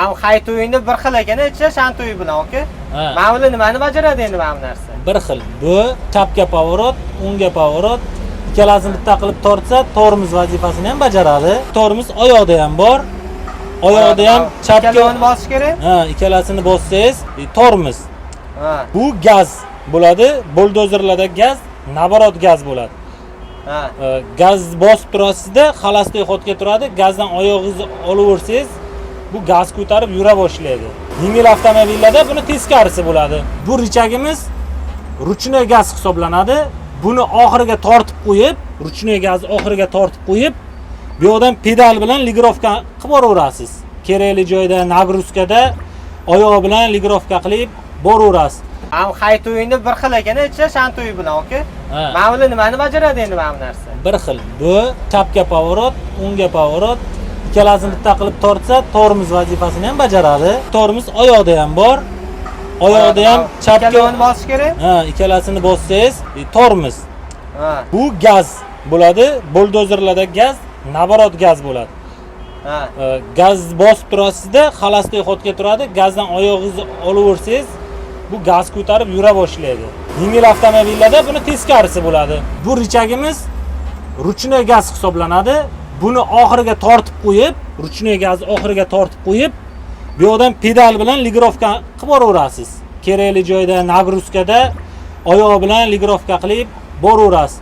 Mana qaytuvingni bir xil ekan-chi, shantuy bilan, oka. Mana buni nimani bajaradi endi mana bu narsa? Bir xil. Bu chapga pavorot, o'ngga pavorot. Ikkalasini bitta qilib tortsa, tormoz vazifasini ham bajaradi. Tormoz oyoqda ham bor. Oyoqda ham chapga ikkalasini bosish kerak. Ikkalasini bossangiz, tormoz. Bu gaz bo'ladi. Buldozerlarda gaz, naborot gaz bo'ladi. Gaz bosib turasizda, xalosday xotga turadi. Gazdan oyog'ingizni olaversangiz, bu gaz ko'tarib yura boshlaydi. Yengil avtomobillarda buni teskarisi bo'ladi. Bu richagimiz ruchnoy gaz hisoblanadi. Buni oxiriga tortib qo'yib, ruchnoy gaz oxiriga tortib qo'yib, bu yoqdan pedal bilan ligirovka qilib boraverasiz. Kerakli joyda nagruzkada oyoq bilan ligirovka qilib boraverasiz. Mana qaytuvingni bir xil ekan-chi, shantuy bilan, oka. Mana buni nimani bajaradi endi mana bu narsa? Bir xil. Bu chapga pavorot, o'ngga pavorot. Ikkalasini bitta qilib tortsa, tormoz vazifasini ham bajaradi. Tormoz oyoqda ham bor. Oyoqda ham chapga ikkalasini bosish kerak. Ikkalasini bossangiz, tormoz. Bu gaz bo'ladi. Buldozerlarda gaz, naborot gaz bo'ladi. Gaz bosib turasizda, xalosday xotga turadi. Gazdan oyog'ingizni olaversangiz, bu gaz ko'tarib yura boshlaydi. Yengil avtomobillarda buni teskarisi bo'ladi. Bu richagimiz ruchnoy gaz hisoblanadi. Buni oxiriga tortib qo'yib, ruchnoy gaz oxiriga tortib qo'yib, bu yoqdan pedal bilan ligirovka qilib boraverasiz. Kerakli joyda nagruzkada oyoq bilan ligirovka qilib boraverasiz.